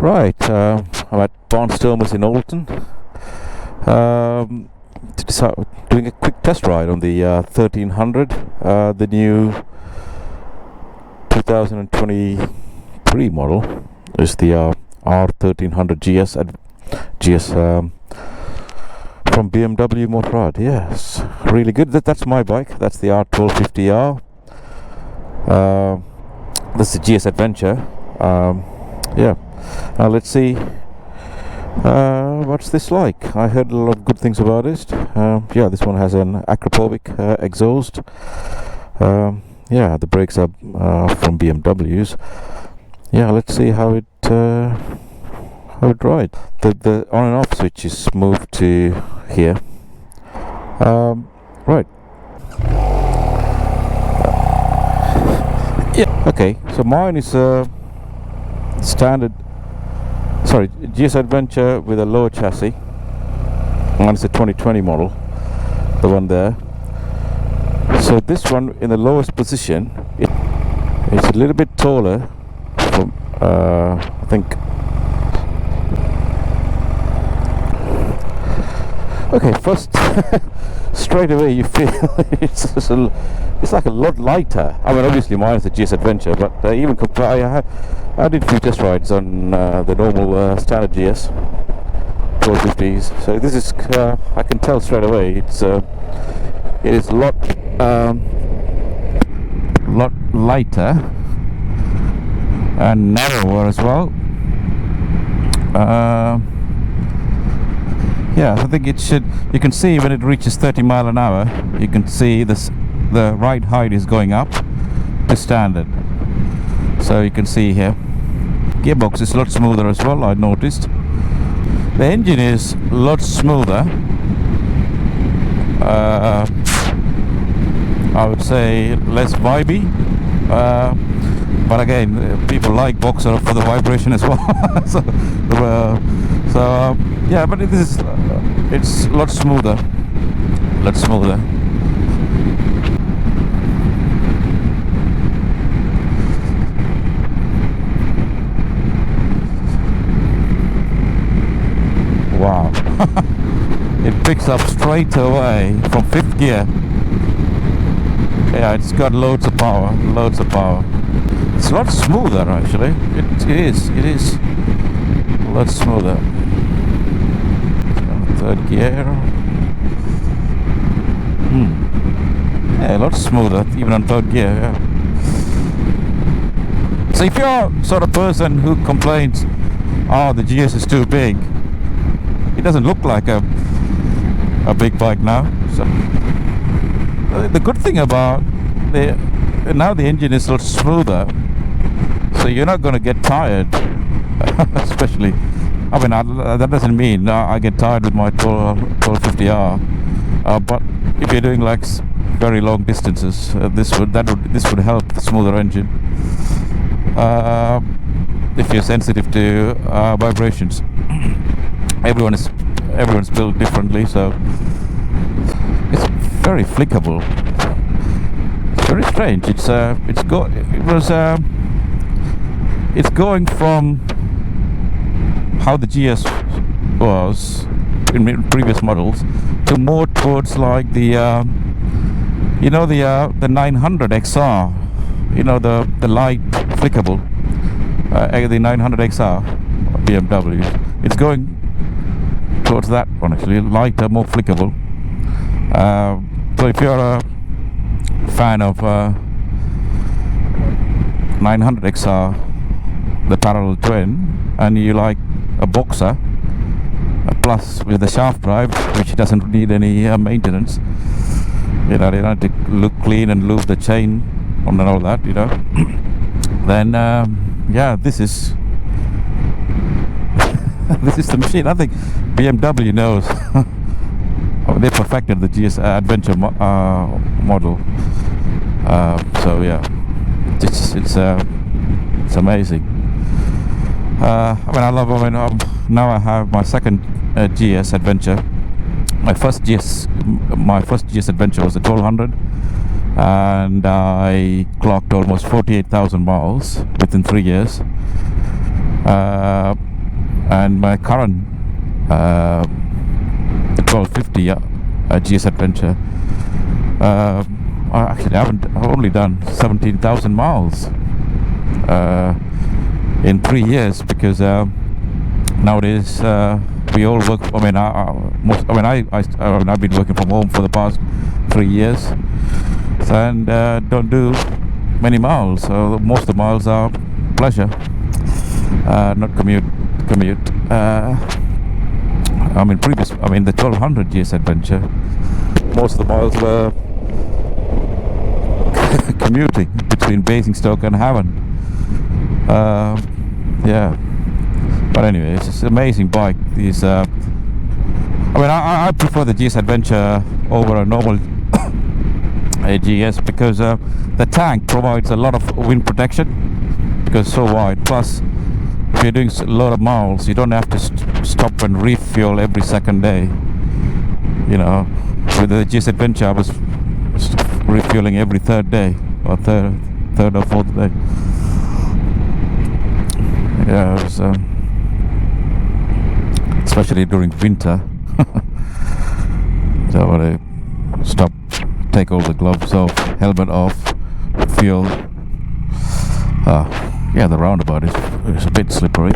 Right, I'm at Barnstormers in Alton. Doing a quick test ride on the 1300, the new 2023 model. Is the R1300GS GS from BMW Motorrad. Yes, really good. That's my bike. That's the R1250R. This is the GS Adventure. Yeah. Let's see what's this like. I heard a lot of good things about it. Yeah, this one has an acrophobic exhaust. Yeah, the brakes are from BMWs. Yeah, let's see how it rides. The on and off switch is moved to here. Right. Yeah. Okay. So mine is standard. Sorry, GS Adventure with a lower chassis, and it's a 2020 model, the one there. So this one in the lowest position, it's a little bit taller from, I think. Okay, first, straight away you feel it's like a lot lighter. I mean, obviously mine is a GS Adventure, but even I did a few test rides on the normal standard GS 1250s. So this is, I can tell straight away, it is a lot lighter and narrower as well. Yeah, I think it should. You can see when it reaches 30 miles an hour, you can see the ride height is going up to standard. So you can see here, gearbox is a lot smoother as well. I noticed the engine is a lot smoother. I would say less vibey. But again, people like Boxer for the vibration as well. so yeah, but it's a lot smoother. Wow. It picks up straight away from 5th gear. Yeah, it's got loads of power. It's a lot smoother actually. It is a lot smoother. 3rd gear. Yeah, a lot smoother even on 3rd gear. Yeah. So if you're sort of person who complains, oh, the GS is too big, it doesn't look like a big bike now. So the good thing about now the engine is a lot smoother, so you're not going to get tired. Especially, I mean, that doesn't mean I get tired with my 1250R. But if you're doing like very long distances, this would help the smoother engine. If you're sensitive to vibrations, everyone's built differently, so it's very flickable. It's very strange. It's going from how the GS was in previous models to more towards like the the 900XR, the light flickable, the 900XR BMW. It's going towards that one actually, lighter, more flickable. So if you're a fan of 900XR, the parallel twin, and you like a Boxer, plus with the shaft drive, which doesn't need any maintenance, you don't have to look clean and lube the chain on and all that, then yeah, this is this is the machine. I think BMW knows. They perfected the GS Adventure model. So yeah, it's amazing. Now I have my second GS Adventure. My first GS Adventure was a 1200, and I clocked almost 48,000 miles within 3 years. and my current 1250 GS Adventure, I've only done 17,000 miles in 3 years, because nowadays we all work. I've been working from home for the past 3 years, and don't do many miles. So most of the miles are pleasure, not commute. The 1200 GS Adventure, most of the miles were commuting between Basingstoke and Havant. Yeah, but anyway, it's just an amazing bike. These, I prefer the GS Adventure over a normal GS, because the tank provides a lot of wind protection, because it's so wide. Plus, if you're doing a lot of miles, you don't have to stop and refuel every second day. You know, with the GS Adventure, I was refueling every third day, or third or fourth day. Yeah, it was, especially during winter. So I want to stop, take all the gloves off, helmet off, fuel. Yeah, the roundabout is a bit slippery.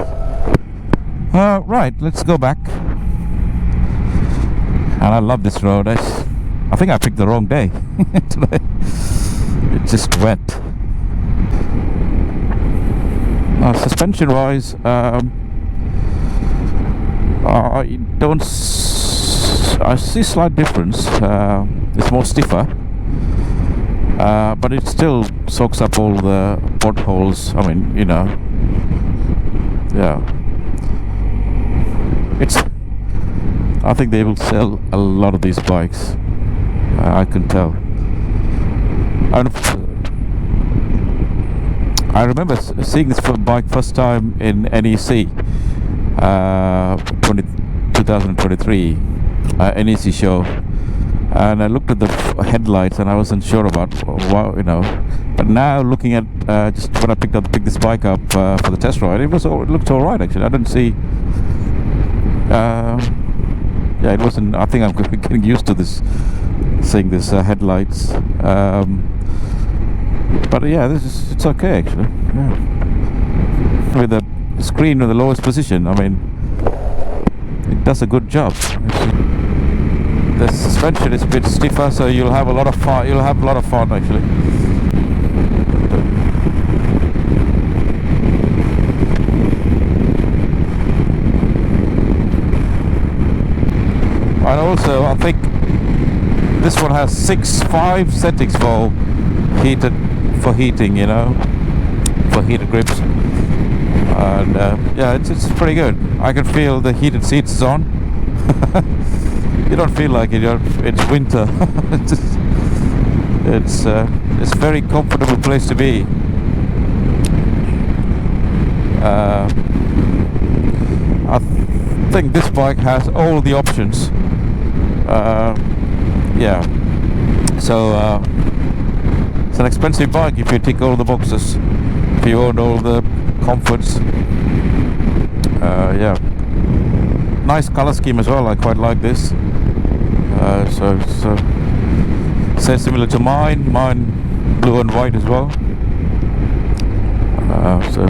Right, let's go back. And I love this road. I think I picked the wrong day today. It's just wet. Now, suspension wise, I see slight difference. It's more stiffer, but it still soaks up all the potholes. Yeah. I think they will sell a lot of these bikes. I can tell. I remember seeing this bike first time in NEC, 2023 NEC show, and I looked at the headlights and I wasn't sure about But now looking at just when I picked this bike up for the test ride, it looked all right actually. I didn't see. It wasn't. I think I'm getting used to this, seeing this headlights. But yeah, it's okay actually. Yeah. With the screen in the lowest position, it does a good job. The suspension is a bit stiffer, so you'll have a lot of fun. Actually. And also, I think this one has 5 settings for heating, for heated grips. And it's pretty good. I can feel the heated seats on. You don't feel like it's winter. It's a very comfortable place to be. I think this bike has all the options. So it's an expensive bike if you tick all the boxes, if you own all the comforts. Nice color scheme as well. I quite like this. So similar to mine blue and white as well. So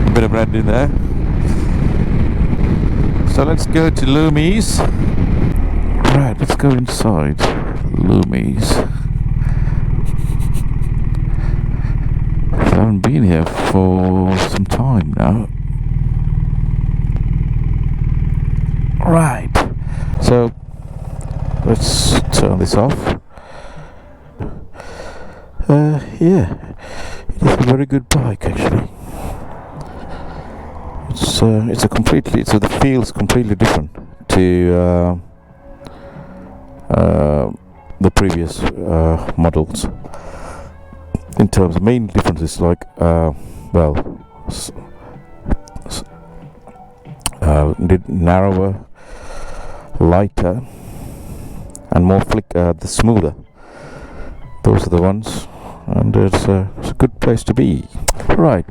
a bit of red in there. So let's go to Loomies. Right, let's go inside Loomies. I haven't been here for some time now. Right, so let's turn this off. It is a very good bike actually. The feel's completely different to the previous models. In terms of main differences, like narrower, lighter, and more the smoother. Those are the ones, and it's a good place to be. Right,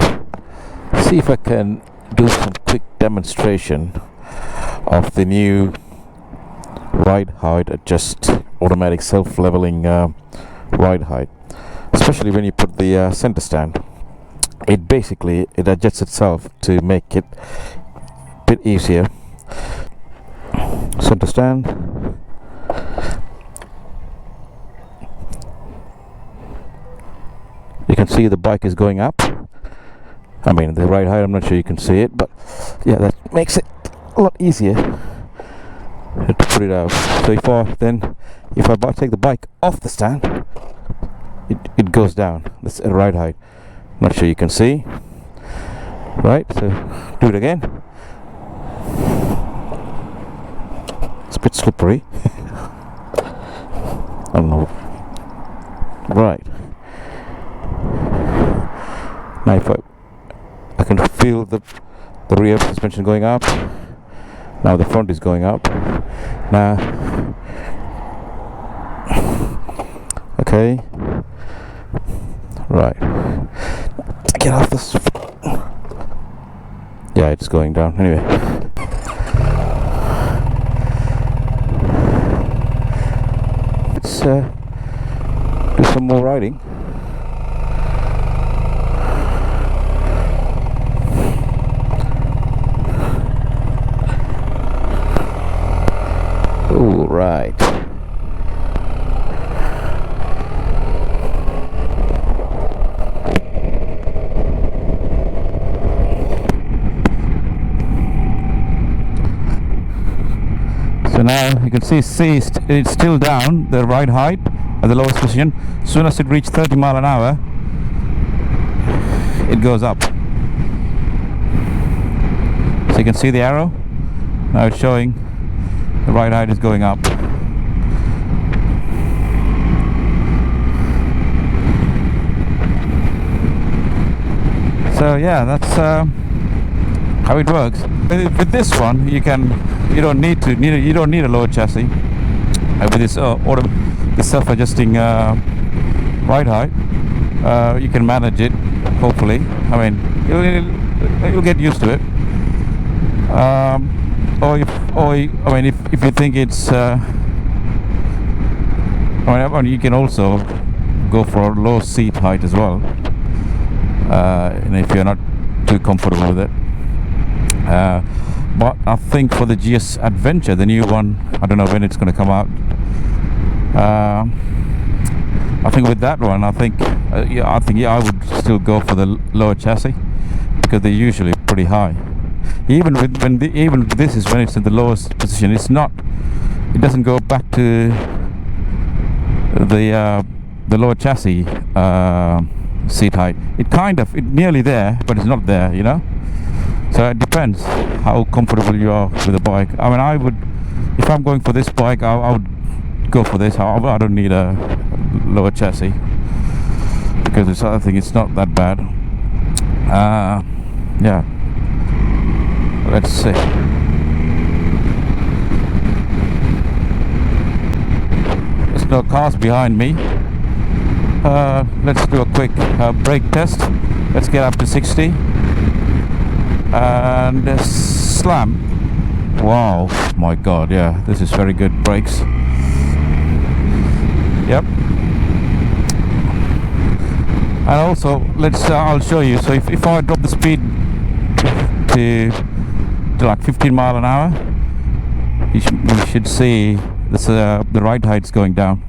see if I can do some quick demonstration of the new ride height adjust automatic self-leveling ride height, especially when you put the center stand. It adjusts itself to make it a bit easier. Center stand, you can see the bike is going up. I mean the ride height, I'm not sure you can see it, but yeah, that makes it a lot easier to put it out. So if I take the bike off the stand, it goes down. That's a ride height. Not sure you can see. Right, so do it again. It's a bit slippery. I don't know. Right. Now if I can feel the rear suspension going up. Now the front is going up. Now, okay. Right. Get off this. Yeah, it's going down. Anyway. Let's do some more riding. All right. So now you can see it's still down, the ride height at the lowest position. As soon as it reaches 30 miles an hour, it goes up. So you can see the arrow. Now it's showing the ride height is going up. So yeah, that's how it works. With this one, you don't need a lower chassis. With this this self-adjusting ride height, you can manage it. Hopefully, I mean, you'll get used to it. If you think it's, you can also go for a low seat height as well. And if you're not too comfortable with it. But I think for the GS Adventure, the new one, I don't know when it's going to come out. I think with that one, I would still go for the lower chassis because they're usually pretty high. Even this is when it's in the lowest position. It doesn't go back to the lower chassis seat height. It nearly there, but it's not there, you know. So it depends how comfortable you are with the bike. I mean, if I'm going for this bike, I would go for this. I don't need a lower chassis because I think it's not that bad. Yeah. Let's see. There's no cars behind me. Let's do a quick brake test. Let's get up to 60 and slam. Wow, my god, yeah, this is very good brakes. Yep. And also, I'll show you. So if I drop the speed to like 15 miles an hour, you should see this, the ride height's going down.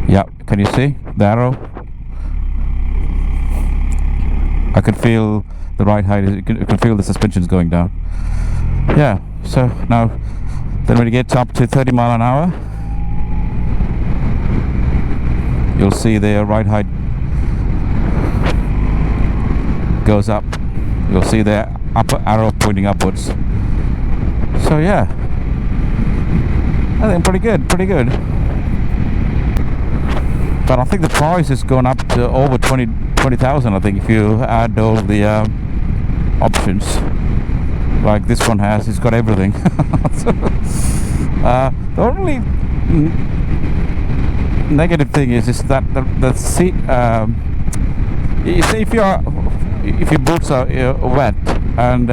Yeah, can you see the arrow? I can feel the ride height. You can feel the suspensions going down. Yeah. So now, then when it gets up to 30 miles an hour, you'll see the ride height goes up. You'll see the upper arrow pointing upwards. So yeah, I think pretty good. But I think the price has gone up to over 20,000. I think if you add all the options like this one has, it's got everything. So, the only negative thing is that the seat. You see, if your boots are wet and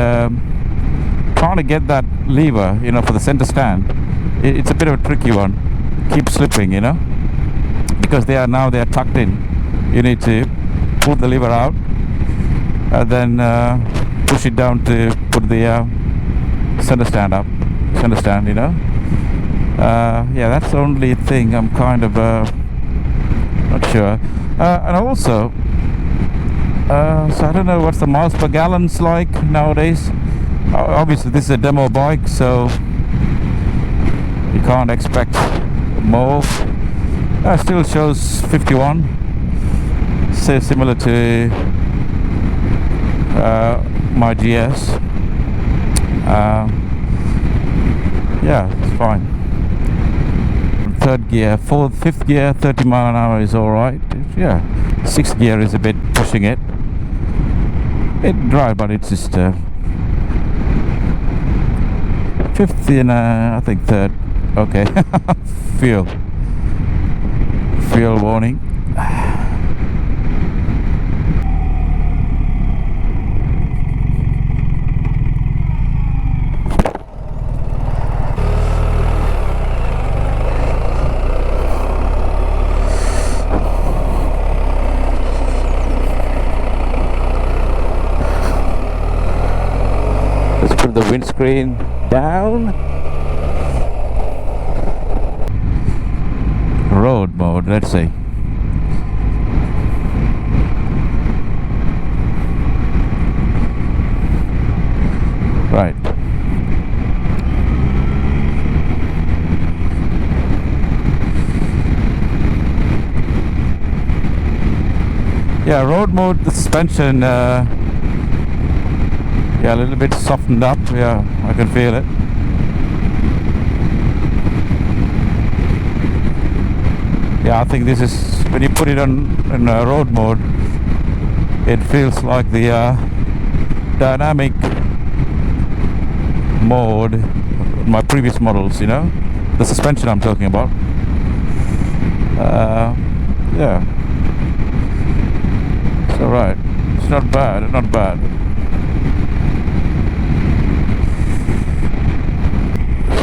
trying to get that lever, for the center stand, it's a bit of a tricky one. Keep slipping, because they are tucked in. You need to pull the lever out and then push it down to put the center stand, yeah, that's the only thing I'm kind of not sure. And also, so I don't know what's the miles per gallon's like nowadays. Obviously this is a demo bike, so you can't expect more. Still shows 51, so similar to my GS. Yeah, it's fine. Third gear, fifth gear, 30 mile an hour is alright. Yeah, sixth gear is a bit pushing it. It's dry, but it's just fifth and I think third. Okay. Fuel warning. Let's put the windscreen down. Road mode, let's see. Right. Yeah, road mode, the suspension, yeah, a little bit softened up. Yeah, I can feel it. Yeah, I think this is, when you put it on in road mode, it feels like the dynamic mode, my previous models, the suspension I'm talking about. Yeah, it's alright. It's not bad, not bad.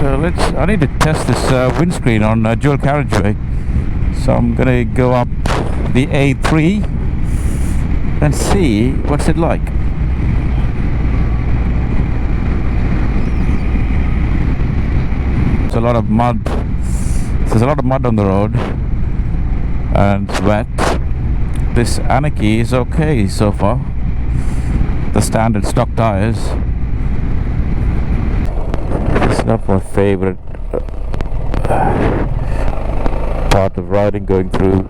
So I need to test this windscreen on dual carriageway. So I'm gonna go up the A3 and see what's it like. There's a lot of mud. There's a lot of mud on the road and it's wet. This Anarchy is okay so far. The standard stock tires. It's not my favorite part of riding, going through.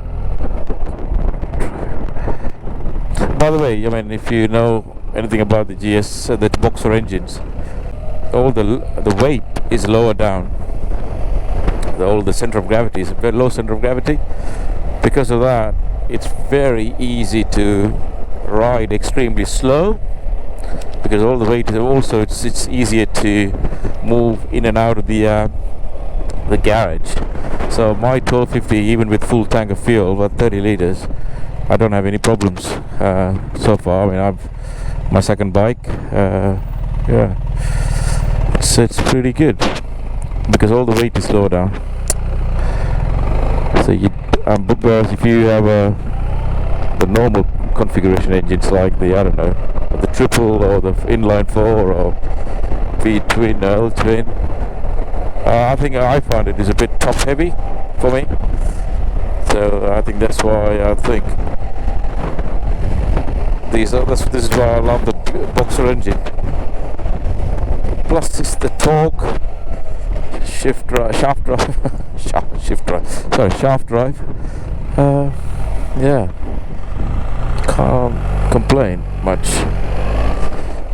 By the way, I mean, if you know anything about the GS, the boxer engines, all the weight is lower down. The center of gravity is a very low center of gravity. Because of that, it's very easy to ride extremely slow. Because all the weight is also, it's easier to move in and out of the garage. So my 1250, even with full tank of fuel, about 30 liters, I don't have any problems so far. I mean, I've my second bike. Yeah, so it's pretty good because all the weight is lower down. So whereas if you have the normal configuration engines like the, I don't know, the triple or the inline 4 or V twin, L twin, I think I find it is a bit top heavy for me. So I think that's why I think this is why I love the boxer engine. Plus it's the torque, shaft drive. Yeah, can't complain much.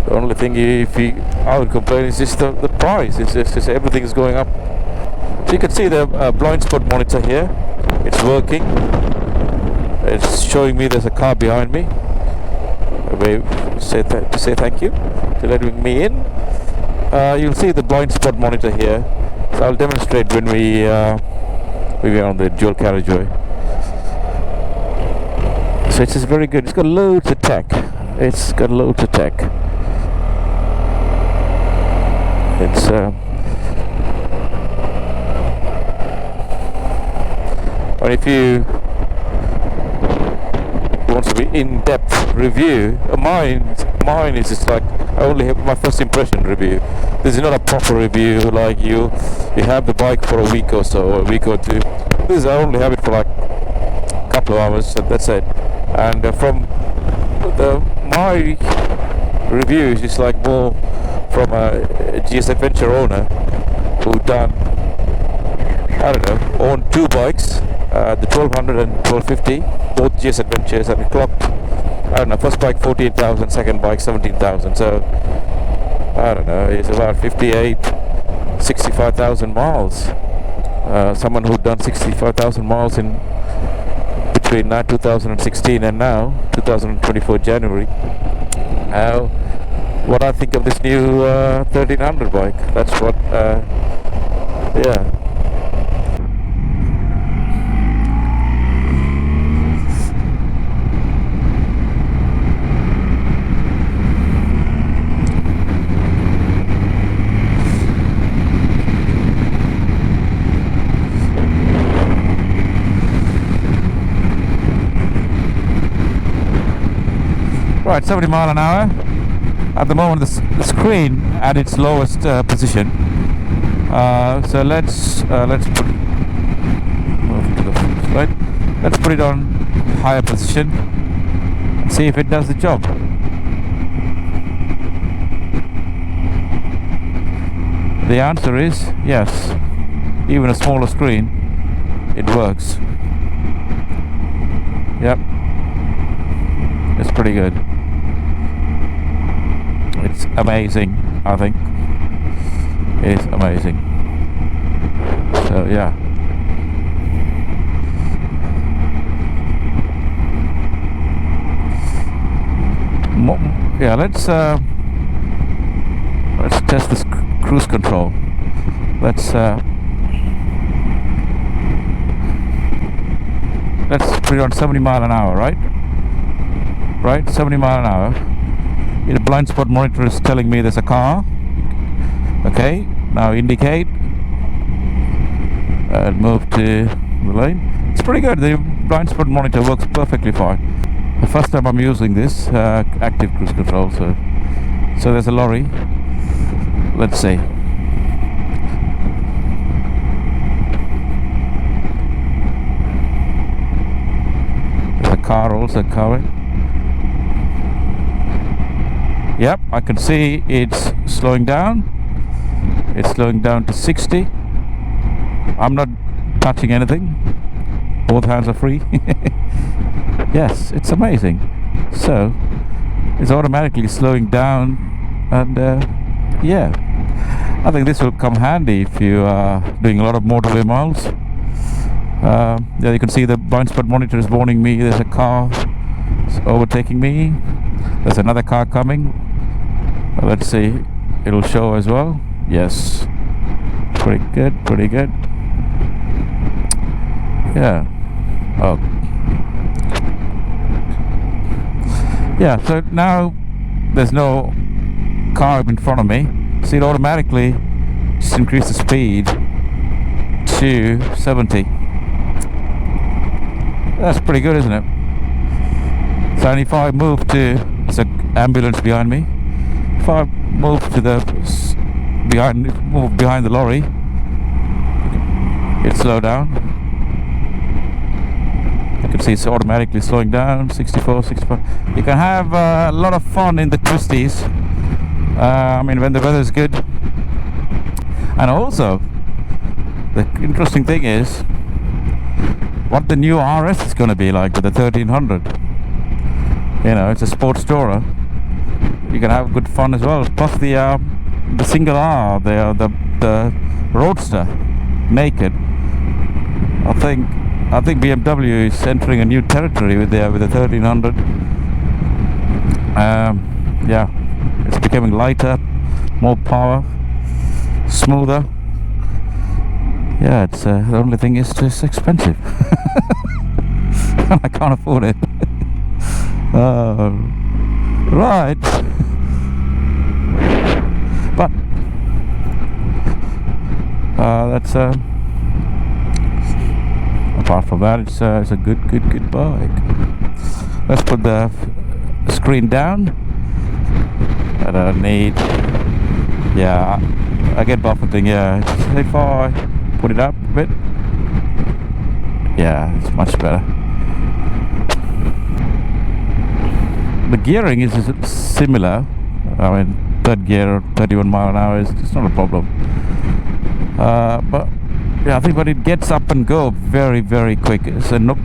The only thing I would complain is just the price. It's just everything is going up. So you can see the blind spot monitor here. It's working. It's showing me there's a car behind me. To say thank you to letting me in. You'll see the blind spot monitor here. So I'll demonstrate when we We were on the dual carriageway. So it's just very good. It's got loads of tech. It's got loads of tech. It's or if you want to be in-depth review, mine is just like I only have my first impression review. This is not a proper review like you have the bike for a week or so, or a week or two. This is I only have it for like a couple of hours, so that's it. And from my review is just like more from a GS Adventure owner who done, I don't know, owned two bikes, the 1200 and 1250, both GS Adventures, and it clocked, I don't know, first bike 14,000, second bike 17,000, so I don't know, it's about 65,000 miles. Someone who'd done 65,000 miles in between 2016 and now 2024 January. What I think of this new 1300 bike, that's what yeah. Right, 70 mile an hour. At the moment, the screen at its lowest position. So let's put move to the right. Let's put it on higher position and see if it does the job. The answer is yes. Even a smaller screen, it works. Yep, it's pretty good. It's amazing, I think. It's amazing. So yeah. Yeah, let's test this cruise control. Let's put it on 70 mile an hour, right? Right, 70 mile an hour. The blind spot monitor is telling me there's a car. Okay, now indicate and move to the lane. It's pretty good. The blind spot monitor works perfectly fine. The first time I'm using this active cruise control. So there's a lorry. Let's see. There's a car also coming. Yep, I can see it's slowing down. It's slowing down to 60. I'm not touching anything. Both hands are free. Yes, it's amazing. So it's automatically slowing down, and yeah, I think this will come handy if you are doing a lot of motorway miles. Yeah, you can see the blind spot monitor is warning me there's a car overtaking me. There's another car coming. Let's see, it'll show as well. Yes, pretty good, pretty good. Yeah. Oh. Yeah, so now there's no car in front of me, so it automatically just increase the speed to 70. That's pretty good, isn't it? So if I move to, there's an ambulance behind me. If I move to the move behind the lorry, it slow down. You can see it's automatically slowing down. 64, 65. You can have a lot of fun in the twisties. I mean, when the weather is good. And also, the interesting thing is what the new RS is going to be like with the 1300. You know, it's a sports tourer. You can have good fun as well. Plus the single R, the Roadster, naked. I think BMW is entering a new territory with the 1300. Yeah, it's becoming lighter, more power, smoother. yeah, it's the only thing is it's expensive. I can't afford it. Right. But that's apart from that, it's a good bike. Let's put the screen down. I don't need. Yeah, I get buffeting. Yeah, if I put it up a bit, yeah, it's much better. The gearing is similar. I mean, third gear, 31 mile an hour is it's not a problem. But yeah, I think when it gets up and go very quick, so no,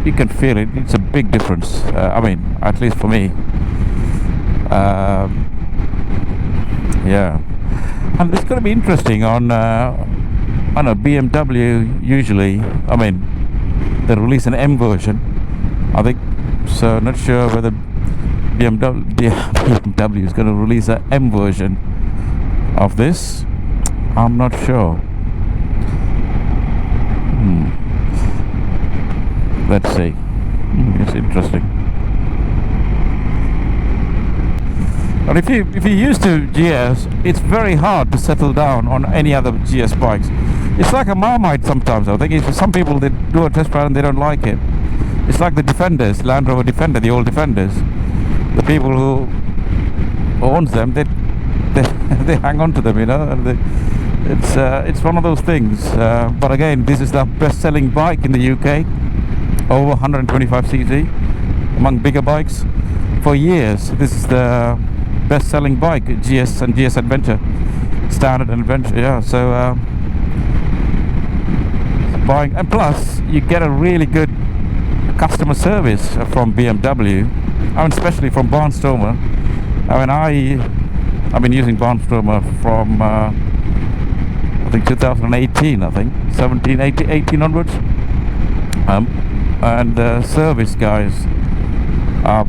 you can feel it. It's a big difference. I mean, at least for me. Yeah, and it's going to be interesting on I know BMW usually. I mean, they release an M version, I think. So not sure whether BMW is going to release an M version of this. I'm not sure. Let's see. It's interesting. And if you're used to GS, it's very hard to settle down on any other GS bikes. It's like a Marmite sometimes. I think some people they do a test ride and they don't like it. It's like the Defenders, Land Rover Defender, the old Defenders. The people who owns them, they hang on to them, you know. And it's one of those things. But again, this is the best-selling bike in the UK, over 125cc among bigger bikes for years. This is the best-selling bike, GS and GS Adventure, Standard and Adventure. Yeah, so buying, and plus you get a really good customer service from BMW. I mean, especially from Barnstormer. I mean, I've been using Barnstormer from I think 2018, I think 17, 18 onwards. And service guys are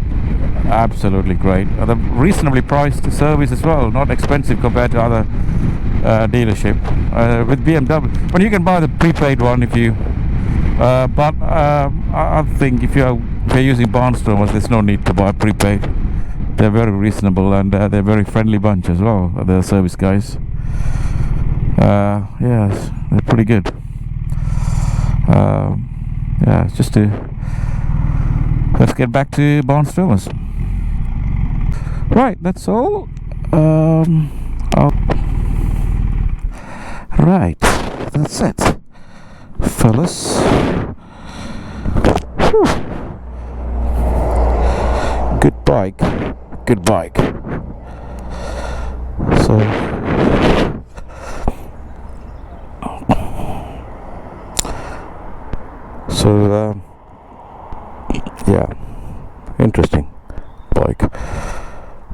absolutely great. They're reasonably priced service as well, not expensive compared to other dealership. With BMW, well, you can buy the prepaid one if you. But I think if you're using Barnstormers, there's no need to buy prepaid. They're very reasonable and they're very friendly bunch as well. The service guys. Yes, they're pretty good. Yeah, let's get back to Barnstormers. Right, that's all. Right, that's it, fellas. Whew. Good bike. So yeah, interesting bike.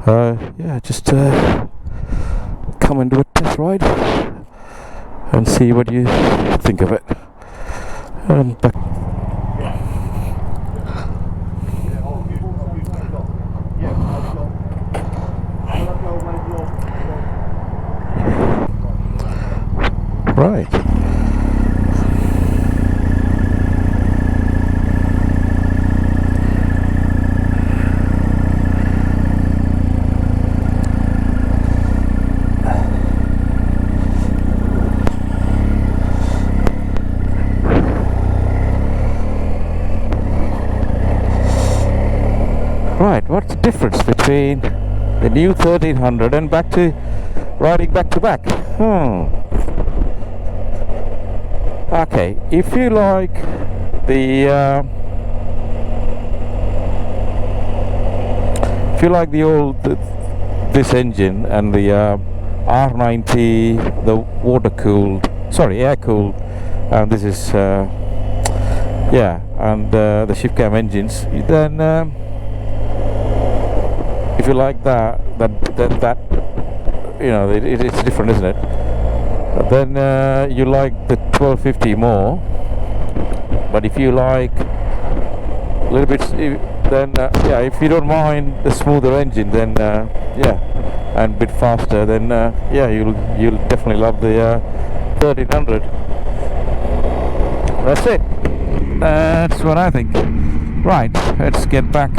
Yeah, just come and do a test ride and see what you think of it. And back. Right. Right, what's the difference between the new 1300 and riding back to back? Okay, if you like the old this engine and the R90, the air cooled, and this is yeah, and the shift cam engines, then if you like that you know, it's different, isn't it? Then you like the 1250 more. But if you like a little bit, then yeah, if you don't mind the smoother engine, then yeah, and a bit faster, then yeah, you'll definitely love the 1300. That's it. That's what I think. Right, let's get back